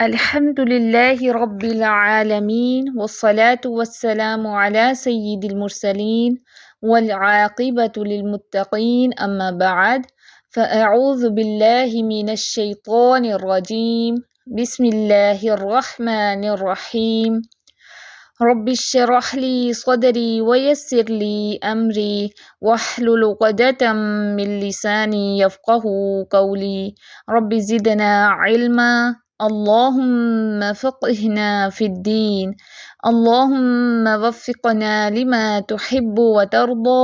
الحمد لله رب العالمين والصلاة والسلام على سيد المرسلين والعاقبة للمتقين أما بعد فأعوذ بالله من الشيطان الرجيم بسم الله الرحمن الرحيم رب اشرح لي صدري ويسر لي أمري واحلل عقدة من لساني يفقه قولي رب زدنا علما اللهم فقهنا في الدين اللهم وفقنا لما تحب وترضى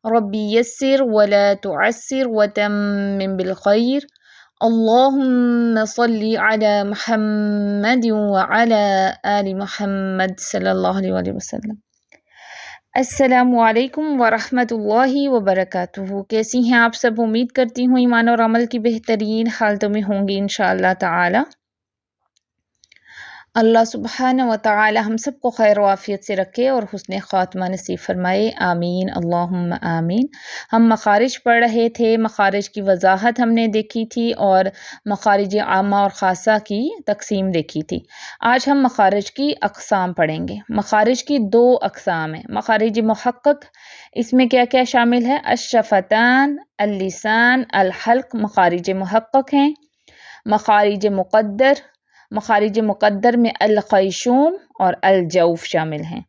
ربي يسر ولا تعسر وتمم بالخير اللهم صل على محمد وعلى آل محمد صلی اللہ علیہ وسلم۔ السلام علیکم ورحمۃ اللہ وبرکاتہ۔ کیسی ہیں آپ سب؟ امید کرتی ہوں ایمان اور عمل کی بہترین حالتوں میں ہوں گی انشاءاللہ تعالی۔ اللہ سبحانہ و تعالی ہم سب کو خیر و عافیت سے رکھے اور حسن خاتمہ نصیب فرمائے، آمین اللہم آمین۔ ہم مخارج پڑھ رہے تھے، مخارج کی وضاحت ہم نے دیکھی تھی اور مخارج عامہ اور خاصہ کی تقسیم دیکھی تھی۔ آج ہم مخارج کی اقسام پڑھیں گے۔ مخارج کی دو اقسام ہیں، مخارج محقق، اس میں کیا کیا شامل ہے؟ الشفتان، اللسان، الحلق مخارج محقق ہیں۔ مخارج مقدر، مخارج مقدر میں الخیشوم اور الجوف شامل ہیں۔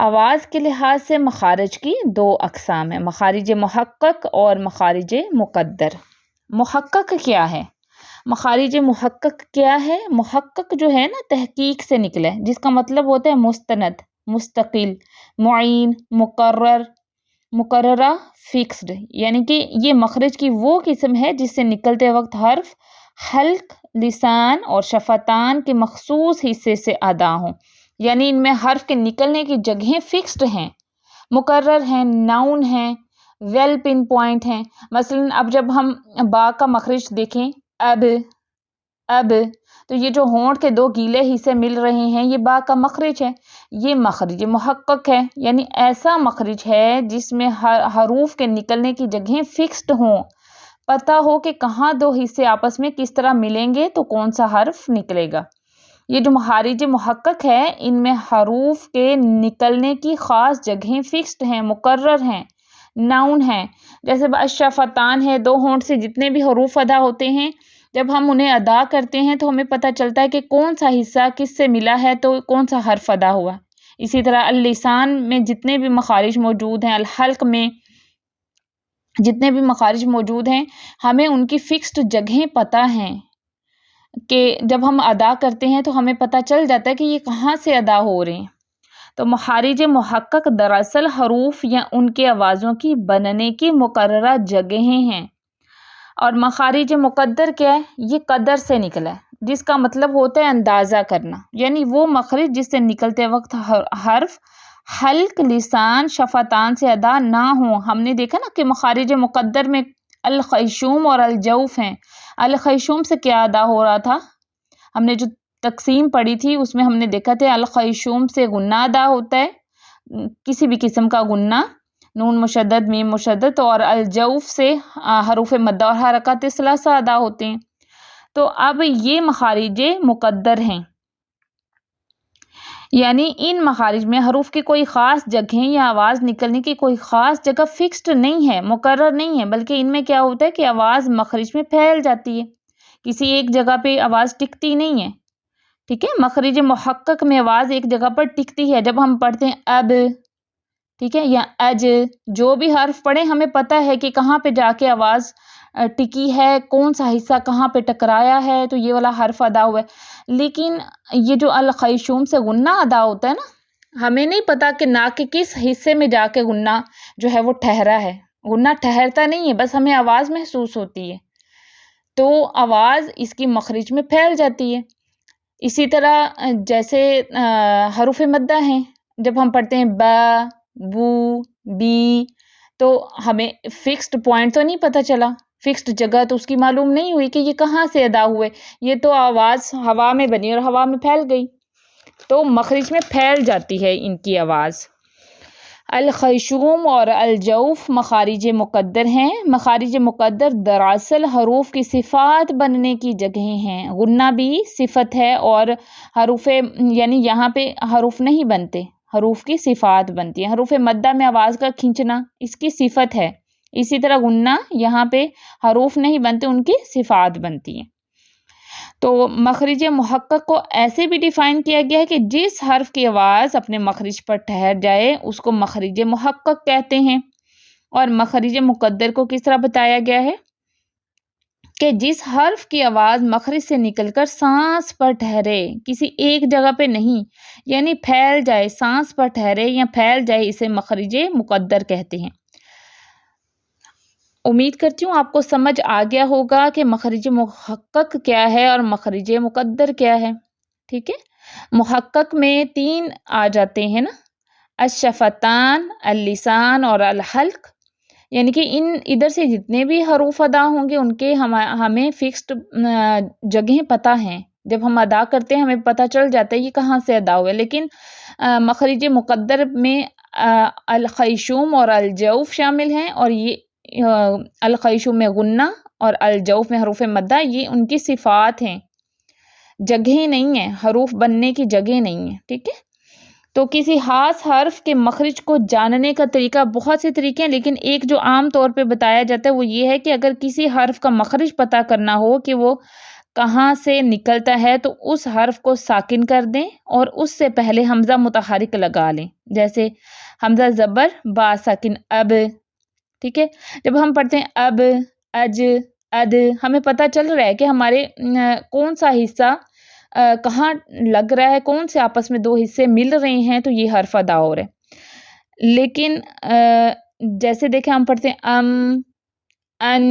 آواز کے لحاظ سے مخارج کی دو اقسام ہیں، مخارج محقق اور مخارج مقدر۔ محقق کیا ہے؟ مخارج محقق کیا ہے؟ محقق جو ہے نا تحقیق سے نکلے، جس کا مطلب ہوتا ہے مستند، مستقل، معین، مقرر، مقررہ، فکسڈ، یعنی کہ یہ مخرج کی وہ قسم ہے جس سے نکلتے وقت حرف حلق، لسان اور شفتان کے مخصوص حصے سے ادا ہوں، یعنی ان میں حرف کے نکلنے کی جگہیں فکسڈ ہیں، مقرر ہیں، ناؤن ہیں، ویل پن پوائنٹ ہیں۔ مثلا اب جب ہم با کا مخرج دیکھیں، اب تو یہ جو ہونٹ کے دو گیلے حصے مل رہے ہیں یہ با کا مخرج ہے، یہ مخرج محقق ہے، یعنی ایسا مخرج ہے جس میں حروف کے نکلنے کی جگہیں فکسڈ ہوں، پتہ ہو کہ کہاں دو حصے آپس میں کس طرح ملیں گے تو کون سا حرف نکلے گا۔ یہ جو مخارج محقق ہے ان میں حروف کے نکلنے کی خاص جگہیں فکسڈ ہیں، مقرر ہیں، ناؤن ہیں۔ جیسے الشفتان ہے، دو ہونٹ سے جتنے بھی حروف ادا ہوتے ہیں جب ہم انہیں ادا کرتے ہیں تو ہمیں پتہ چلتا ہے کہ کون سا حصہ کس سے ملا ہے تو کون سا حرف ادا ہوا۔ اسی طرح اللسان میں جتنے بھی مخارج موجود ہیں، الحلق میں جتنے بھی مخارج موجود ہیں، ہمیں ان کی فکسڈ جگہیں پتہ ہیں کہ جب ہم ادا کرتے ہیں تو ہمیں پتہ چل جاتا ہے کہ یہ کہاں سے ادا ہو رہے ہیں۔ تو مخارج محقق دراصل حروف یا ان کے آوازوں کی بننے کی مقررہ جگہیں ہیں، اور مخارج مقدر کیا ہے؟ یہ قدر سے نکلا ہے، جس کا مطلب ہوتا ہے اندازہ کرنا، یعنی وہ مخرج جس سے نکلتے وقت حرف حلق، لسان، شفتان سے ادا نہ ہوں۔ ہم نے دیکھا نا کہ مخارج مقدر میں الخیشوم اور الجوف ہیں۔ الخیشوم سے کیا ادا ہو رہا تھا؟ ہم نے جو تقسیم پڑھی تھی اس میں ہم نے دیکھا تھا الخیشوم سے غنہ ادا ہوتا ہے، کسی بھی قسم کا غنہ، نون مشدد، میم مشدد، اور الجوف سے حروف مدہ اور حرکات ثلاثہ ادا ہوتے ہیں۔ تو اب یہ مخارج مقدر ہیں، یعنی ان مخارج میں حروف کی کوئی خاص جگہیں یا آواز نکلنے کی کوئی خاص جگہ فکسڈ نہیں ہے، مقرر نہیں ہے، بلکہ ان میں کیا ہوتا ہے کہ آواز مخرج میں پھیل جاتی ہے، کسی ایک جگہ پہ آواز ٹکتی نہیں ہے۔ ٹھیک ہے، مخرج محقق میں آواز ایک جگہ پر ٹکتی ہے، جب ہم پڑھتے ہیں اب، ٹھیک ہے، یا اج، جو بھی حرف پڑھیں ہمیں پتہ ہے کہ کہاں پہ جا کے آواز ٹکی ہے، کون سا حصہ کہاں پہ ٹکرایا ہے تو یہ والا حرف ادا ہوا ہے۔ لیکن یہ جو الخیشوم سے غنہ ادا ہوتا ہے نا، ہمیں نہیں پتا کہ ناک کے کس حصے میں جا کے غنہ جو ہے وہ ٹھہرا ہے، غنہ ٹھہرتا نہیں ہے، بس ہمیں آواز محسوس ہوتی ہے، تو آواز اس کی مخرج میں پھیل جاتی ہے۔ اسی طرح جیسے حروف مدہ ہیں، جب ہم پڑھتے ہیں با، بو، بی، تو ہمیں فکسڈ پوائنٹ تو نہیں پتہ چلا، فکسڈ جگہ تو اس کی معلوم نہیں ہوئی کہ یہ کہاں سے ادا ہوئے، یہ تو آواز ہوا میں بنی اور ہوا میں پھیل گئی، تو مخرج میں پھیل جاتی ہے ان کی آواز۔ الخیشوم اور الجوف مخارج مقدر ہیں۔ مخارج مقدر دراصل حروف کی صفات بننے کی جگہیں ہیں۔ غنہ بھی صفت ہے اور حروف یعنی یہاں پہ حروف نہیں بنتے، حروف کی صفات بنتی ہیں۔ حروف مدہ میں آواز کا کھنچنا اس کی صفت ہے، اسی طرح غنہ یہاں پہ حروف نہیں بنتے، ان کی صفات بنتی ہیں۔ تو مخرج محقق کو ایسے بھی ڈیفائن کیا گیا ہے کہ جس حرف کی آواز اپنے مخرج پر ٹھہر جائے اس کو مخرج محقق کہتے ہیں۔ اور مخرج مقدر کو کس طرح بتایا گیا ہے کہ جس حرف کی آواز مخرج سے نکل کر سانس پر ٹھہرے، کسی ایک جگہ پہ نہیں، یعنی پھیل جائے، سانس پر ٹھہرے یا پھیل جائے، اسے مخرج مقدر کہتے ہیں۔ امید کرتی ہوں آپ کو سمجھ آ گیا ہوگا کہ مخرج محقق کیا ہے اور مخرج مقدر کیا ہے۔ ٹھیک ہے، محقق میں 3 آ جاتے ہیں نا، الشفتان، اللسان اور الحلق، یعنی کہ ادھر سے جتنے بھی حروف ادا ہوں گے ان کے ہمیں فکسڈ جگہیں پتہ ہیں۔ جب ہم ادا کرتے ہیں ہمیں پتہ چل جاتا ہے یہ کہاں سے ادا ہوا ہے۔ لیکن مخرج مقدر میں الخیشوم اور الجوف شامل ہیں، اور یہ الخیشوم میں غنہ اور الجوف میں حروف مدہ، یہ ان کی صفات ہیں، جگہیں نہیں ہیں، حروف بننے کی جگہ نہیں ہیں۔ ٹھیک ہے، تو کسی خاص حرف کے مخرج کو جاننے کا طریقہ بہت سے طریقے ہیں، لیکن ایک جو عام طور پہ بتایا جاتا ہے وہ یہ ہے کہ اگر کسی حرف کا مخرج پتہ کرنا ہو کہ وہ کہاں سے نکلتا ہے تو اس حرف کو ساکن کر دیں اور اس سے پہلے حمزہ متحرک لگا لیں، جیسے حمزہ زبر با ساکن اب۔ ٹھیک ہے، جب ہم پڑھتے ہیں اب، اج، اد، ہمیں پتہ چل رہا ہے کہ ہمارے کون سا حصہ کہاں لگ رہا ہے، کون سے آپس میں 2 حصے مل رہے ہیں، تو یہ حرف ادا ہو رہا ہے۔ لیکن جیسے دیکھیں ہم پڑھتے ہیں ام، ان،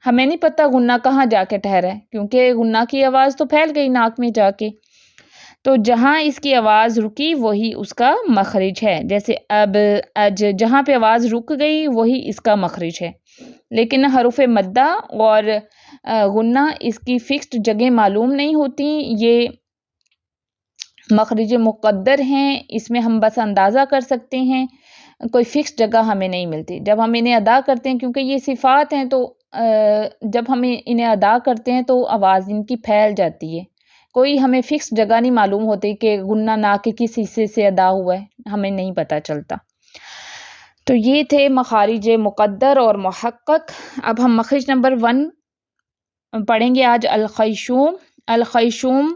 ہمیں نہیں پتہ غنہ کہاں جا کے ٹھہرا ہے، کیونکہ غنہ کی آواز تو پھیل گئی ناک میں جا کے، تو جہاں اس کی آواز رکی وہی اس کا مخرج ہے، جیسے اب، اج، جہاں پہ آواز رک گئی وہی اس کا مخرج ہے۔ لیکن حروف مدہ اور غنہ اس کی فکسڈ جگہ معلوم نہیں ہوتی، یہ مخرج مقدر ہیں، اس میں ہم بس اندازہ کر سکتے ہیں، کوئی فکس جگہ ہمیں نہیں ملتی۔ جب ہم انہیں ادا کرتے ہیں، کیونکہ یہ صفات ہیں، تو جب ہم انہیں ادا کرتے ہیں تو آواز ان کی پھیل جاتی ہے، کوئی ہمیں فکس جگہ نہیں معلوم ہوتی کہ غنہ ناک کے کس حصے سے ادا ہوا ہے، ہمیں نہیں پتہ چلتا۔ تو یہ تھے مخارج مقدر اور محقق۔ اب ہم مخرج نمبر 1 پڑھیں گے آج، الخیشوم۔ الخیشوم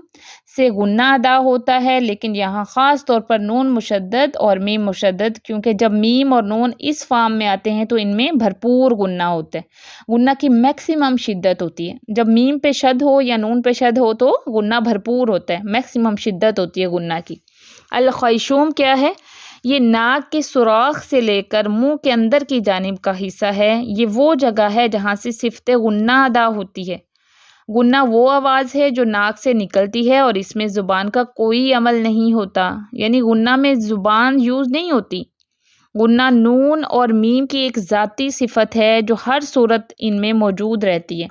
سے غنہ ادا ہوتا ہے، لیکن یہاں خاص طور پر نون مشدد اور میم مشدد، کیونکہ جب میم اور نون اس فارم میں آتے ہیں تو ان میں بھرپور غنہ ہوتا ہے، غنہ کی میکسیمم شدت ہوتی ہے۔ جب میم پہ شد ہو یا نون پہ شد ہو تو غنہ بھرپور ہوتا ہے، میکسیمم شدت ہوتی ہے غنہ کی۔ الخیشوم کیا ہے؟ یہ ناک کے سوراخ سے لے کر منہ کے اندر کی جانب کا حصہ ہے، یہ وہ جگہ ہے جہاں سے صفت غنہ ادا ہوتی ہے۔ غنہ وہ آواز ہے جو ناک سے نکلتی ہے اور اس میں زبان کا کوئی عمل نہیں ہوتا، یعنی غنہ میں زبان یوز نہیں ہوتی۔ غنہ نون اور میم کی ایک ذاتی صفت ہے جو ہر صورت ان میں موجود رہتی ہے،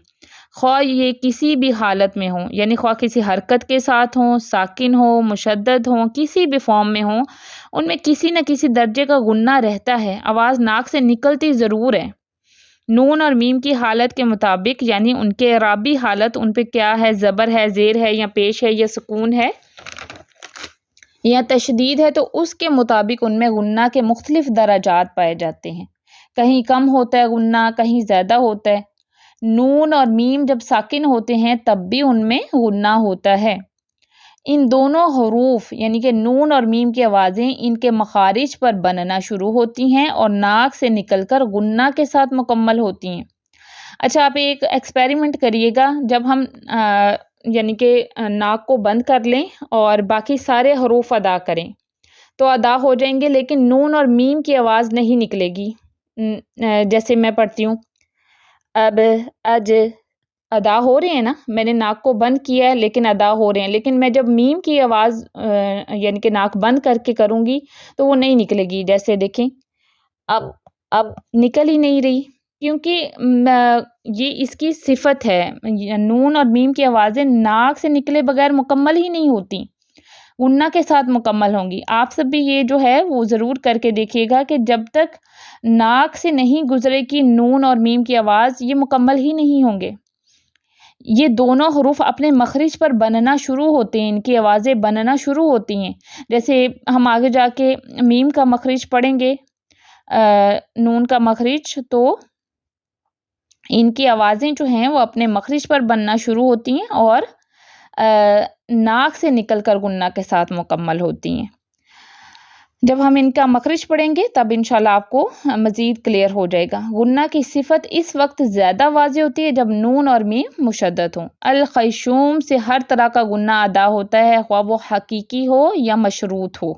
خواہ یہ کسی بھی حالت میں ہوں، یعنی خواہ کسی حرکت کے ساتھ ہوں، ساکن ہوں، مشدد ہوں، کسی بھی فارم میں ہوں، ان میں کسی نہ کسی درجے کا غنہ رہتا ہے، آواز ناک سے نکلتی ضرور ہے۔ نون اور میم کی حالت کے مطابق، یعنی ان کے اعرابی حالت، ان پہ کیا ہے، زبر ہے، زیر ہے یا پیش ہے یا سکون ہے یا تشدید ہے، تو اس کے مطابق ان میں غنہ کے مختلف درجات پائے جاتے ہیں، کہیں کم ہوتا ہے غنہ، کہیں زیادہ ہوتا ہے۔ نون اور میم جب ساکن ہوتے ہیں تب بھی ان میں غنہ ہوتا ہے۔ ان دونوں حروف یعنی کہ نون اور میم کی آوازیں ان کے مخارج پر بننا شروع ہوتی ہیں اور ناک سے نکل کر غنہ کے ساتھ مکمل ہوتی ہیں۔ اچھا، آپ ایک ایکسپیریمنٹ کریے گا، جب ہم یعنی کہ ناک کو بند کر لیں اور باقی سارے حروف ادا کریں تو ادا ہو جائیں گے، لیکن نون اور میم کی آواز نہیں نکلے گی۔ جیسے میں پڑھتی ہوں اب، اج، ادا ہو رہے ہیں نا، میں نے ناک کو بند کیا ہے لیکن ادا ہو رہے ہیں، لیکن میں جب میم کی آواز یعنی کہ ناک بند کر کے کروں گی تو وہ نہیں نکلے گی۔ جیسے دیکھیں اب نکل ہی نہیں رہی، کیونکہ یہ اس کی صفت ہے، نون اور میم کی آوازیں ناک سے نکلے بغیر مکمل ہی نہیں ہوتی، غنہ کے ساتھ مکمل ہوں گی۔ آپ سب بھی یہ جو ہے وہ ضرور کر کے دیکھیے گا کہ جب تک ناک سے نہیں گزرے کہ نون اور میم کی آواز یہ مکمل ہی نہیں ہوں گے۔ یہ دونوں حروف اپنے مخرج پر بننا شروع ہوتے ہیں، ان کی آوازیں بننا شروع ہوتی ہیں۔ جیسے ہم آگے جا کے میم کا مخرج پڑھیں گے، نون کا مخرج، تو ان کی آوازیں جو ہیں وہ اپنے مخرج پر بننا شروع ہوتی ہیں اور ناک سے نکل کر غنہ کے ساتھ مکمل ہوتی ہیں۔ جب ہم ان کا مخرج پڑھیں گے تب انشاءاللہ آپ کو مزید کلیئر ہو جائے گا۔ غنہ کی صفت اس وقت زیادہ واضح ہوتی ہے جب نون اور میم مشدد ہوں۔ الخیشوم سے ہر طرح کا غنہ ادا ہوتا ہے، خواہ وہ حقیقی ہو یا مشروط ہو۔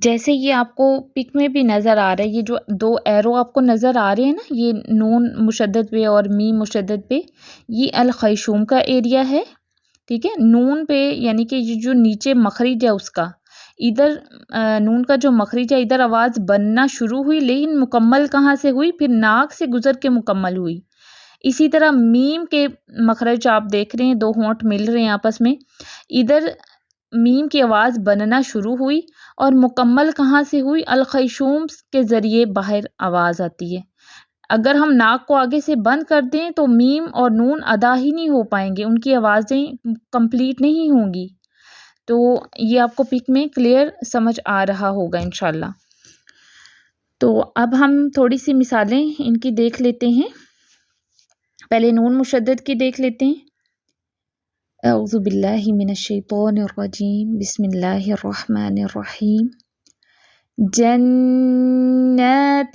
جیسے یہ آپ کو پک میں بھی نظر آ رہا ہے، یہ جو دو ایرو آپ کو نظر آ رہے ہیں نا، یہ نون مشدد پہ اور میم مشدد پہ، یہ الخیشوم کا ایریا ہے، ٹھیک ہے۔ نون پہ یعنی کہ یہ جو نیچے مخرج ہے اس کا، ادھر نون کا جو مخرج ہے ادھر آواز بننا شروع ہوئی، لیکن مکمل کہاں سے ہوئی؟ پھر ناک سے گزر کے مکمل ہوئی۔ اسی طرح میم کے مخرج آپ دیکھ رہے ہیں، دو ہونٹ مل رہے ہیں آپس میں، ادھر میم کی آواز بننا شروع ہوئی اور مکمل کہاں سے ہوئی؟ الخیشوم کے ذریعے باہر آواز آتی ہے۔ اگر ہم ناک کو آگے سے بند کر دیں تو میم اور نون ادا ہی نہیں ہو پائیں گے، ان کی آوازیں کمپلیٹ نہیں ہوں گی۔ تو یہ آپ کو پک میں کلیئر سمجھ آ رہا ہوگا انشاءاللہ۔ تو اب ہم تھوڑی سی مثالیں ان کی دیکھ لیتے ہیں۔ پہلے نون مشدد کی دیکھ لیتے ہیں۔ اعوذ باللہ من الشیطان الرجیم، بسم اللہ الرحمن الرحیم۔ جنات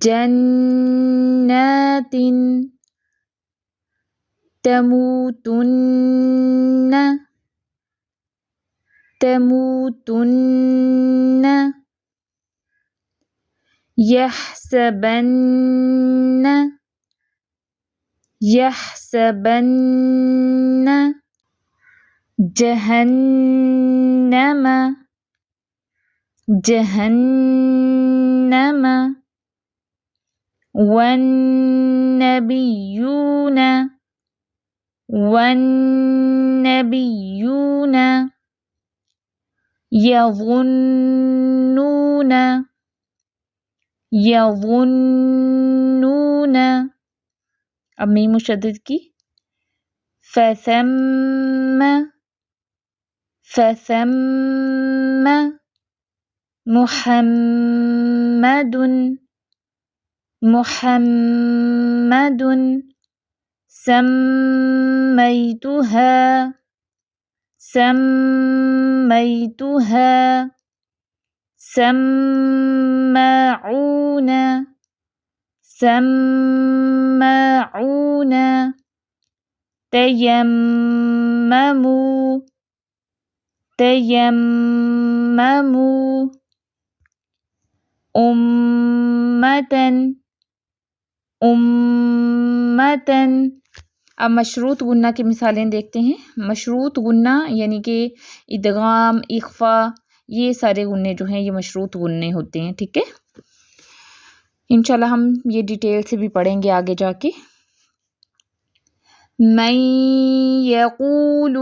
جنات تموتن تموتن یحسبن یحسبن جہنم جہنم والنبیون والنبیون یظنون یظنون۔ اب میم مشدد کی، فثم فثم محمد محمد سمیتها سمیتها سماعون سماعون تیمموا تیمموا امتن امتن۔ اب مشروط غنہ کی مثالیں دیکھتے ہیں۔ مشروط غنہ یعنی کہ ادغام، اخفا، یہ سارے غنّے جو ہیں یہ مشروط غنّے ہوتے ہیں، ٹھیک ہے۔ انشاءاللہ ہم یہ ڈیٹیل سے بھی پڑھیں گے آگے جا کے۔ من یقول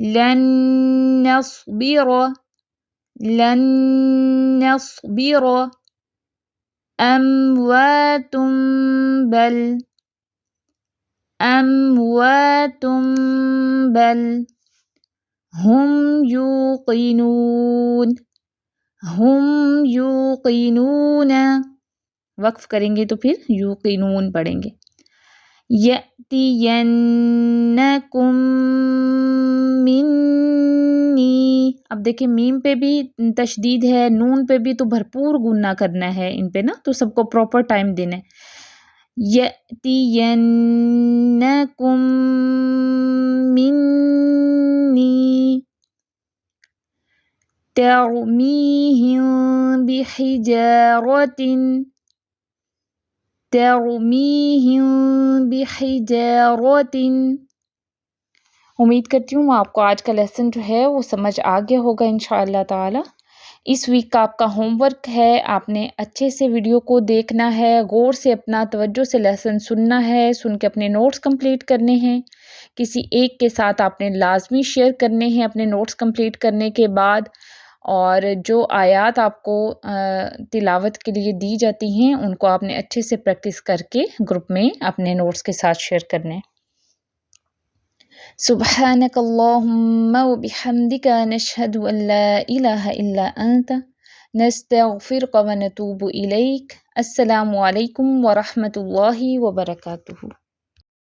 لن نصبر اموات بل ہم یوقنون، وقف کریں گے تو پھر یوقنون پڑھیں گے۔ یأتینکم منی، اب دیکھیں میم پہ بھی تشدید ہے، نون پہ بھی، تو بھرپور غنہ کرنا ہے ان پہ نا، تو سب کو پراپر ٹائم دینا ہے۔ یأتینکم منی ترمیہم بحجارۃ۔ امید کرتی ہوں آپ کو آج کا لیسن جو ہے وہ سمجھ آ گیا ہوگا انشاءاللہ تعالی۔ اس ویک کا آپ کا ہوم ورک ہے، آپ نے اچھے سے ویڈیو کو دیکھنا ہے، غور سے اپنا توجہ سے لیسن سننا ہے، سن کے اپنے نوٹس کمپلیٹ کرنے ہیں۔ کسی ایک کے ساتھ آپ نے لازمی شیئر کرنے ہیں اپنے نوٹس کمپلیٹ کرنے کے بعد، اور جو آیات آپ کو تلاوت کے لیے دی جاتی ہیں ان کو آپ نے اچھے سے پریکٹس کر کے گروپ میں اپنے نوٹس کے ساتھ شیئر کرنے۔ سبحانک اللہم وبحمدک نشہد ان لا الہ الا انت نستغفرک ونتوب الیک۔ السلام علیکم ورحمۃ اللہ وبرکاتہ۔